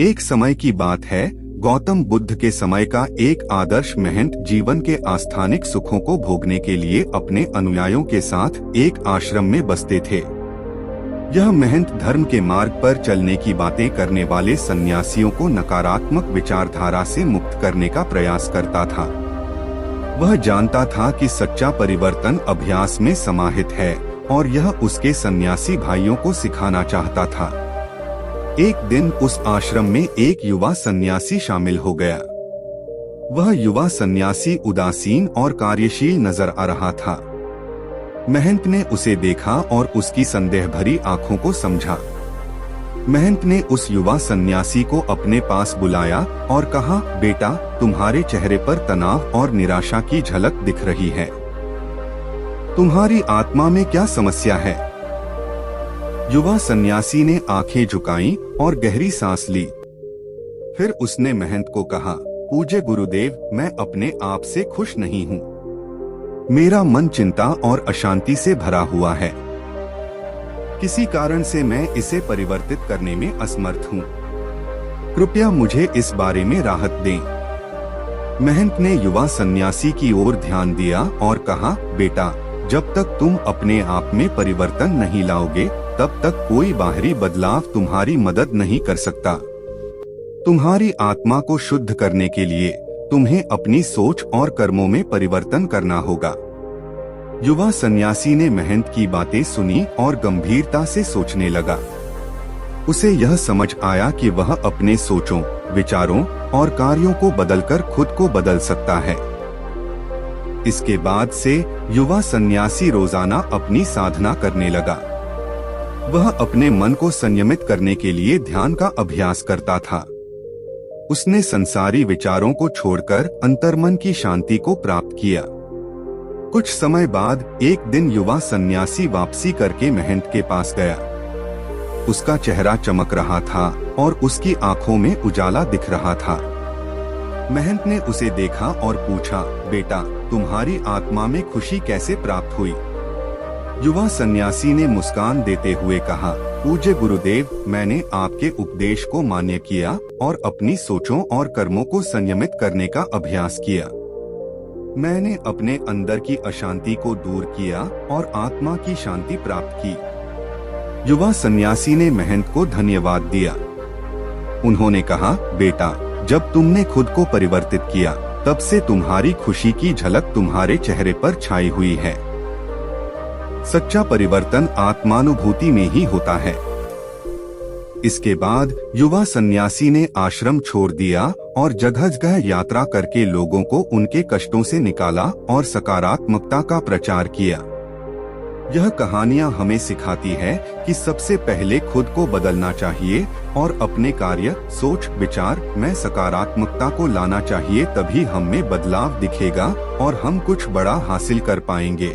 एक समय की बात है, गौतम बुद्ध के समय का एक आदर्श महंत जीवन के आस्थानिक सुखों को भोगने के लिए अपने अनुयायियों के साथ एक आश्रम में बसते थे। यह महंत धर्म के मार्ग पर चलने की बातें करने वाले सन्यासियों को नकारात्मक विचारधारा से मुक्त करने का प्रयास करता था। वह जानता था कि सच्चा परिवर्तन अभ्यास में समाहित है और यह उसके सन्यासी भाइयों को सिखाना चाहता था। एक दिन उस आश्रम में एक युवा सन्यासी शामिल हो गया। वह युवा सन्यासी उदासीन और कार्यशील नजर आ रहा था। महंत ने उसे देखा और उसकी संदेह भरी आंखों को समझा। महंत ने उस युवा सन्यासी को अपने पास बुलाया और कहा, बेटा, तुम्हारे चेहरे पर तनाव और निराशा की झलक दिख रही है। तुम्हारी आत्मा में क्या समस्या है? युवा सन्यासी ने आंखें झुकाईं और गहरी सांस ली। फिर उसने महंत को कहा, पूज्य गुरुदेव, मैं अपने आप से खुश नहीं हूँ। मेरा मन चिंता और अशांति से भरा हुआ है। किसी कारण से मैं इसे परिवर्तित करने में असमर्थ हूँ। कृपया मुझे इस बारे में राहत दें। महंत ने युवा सन्यासी की ओर ध्यान दिया और कहा, बेटा, जब तक तुम अपने आप में परिवर्तन नहीं लाओगे, तब तक कोई बाहरी बदलाव तुम्हारी मदद नहीं कर सकता। तुम्हारी आत्मा को शुद्ध करने के लिए तुम्हें अपनी सोच और कर्मों में परिवर्तन करना होगा। युवा सन्यासी ने महंत की बातें सुनी और गंभीरता से सोचने लगा। उसे यह समझ आया कि वह अपने सोचों, विचारों और कार्यों को बदलकर खुद को बदल सकता है। इसके बाद से युवा सन्यासी रोजाना अपनी साधना करने लगा। वह अपने मन को संयमित करने के लिए ध्यान का अभ्यास करता था। उसने संसारी विचारों को छोड़कर अंतर्मन की शांति को प्राप्त किया। कुछ समय बाद एक दिन युवा सन्यासी वापसी करके महंत के पास गया। उसका चेहरा चमक रहा था और उसकी आंखों में उजाला दिख रहा था। महंत ने उसे देखा और पूछा, बेटा, तुम्हारी आत्मा में खुशी कैसे प्राप्त हुई? युवा सन्यासी ने मुस्कान देते हुए कहा, पूज्य गुरुदेव, मैंने आपके उपदेश को मान्य किया और अपनी सोचों और कर्मों को संयमित करने का अभ्यास किया। मैंने अपने अंदर की अशांति को दूर किया और आत्मा की शांति प्राप्त की। युवा सन्यासी ने महंत को धन्यवाद दिया। उन्होंने कहा, बेटा, जब तुमने खुद को परिवर्तित किया, तब से तुम्हारी खुशी की झलक तुम्हारे चेहरे पर छाई हुई है। सच्चा परिवर्तन आत्मानुभूति में ही होता है। इसके बाद युवा सन्यासी ने आश्रम छोड़ दिया और जगह जगह यात्रा करके लोगों को उनके कष्टों से निकाला और सकारात्मकता का प्रचार किया। यह कहानियां हमें सिखाती है कि सबसे पहले खुद को बदलना चाहिए और अपने कार्य, सोच, विचार में सकारात्मकता को लाना चाहिए। तभी हम में बदलाव दिखेगा और हम कुछ बड़ा हासिल कर पाएंगे।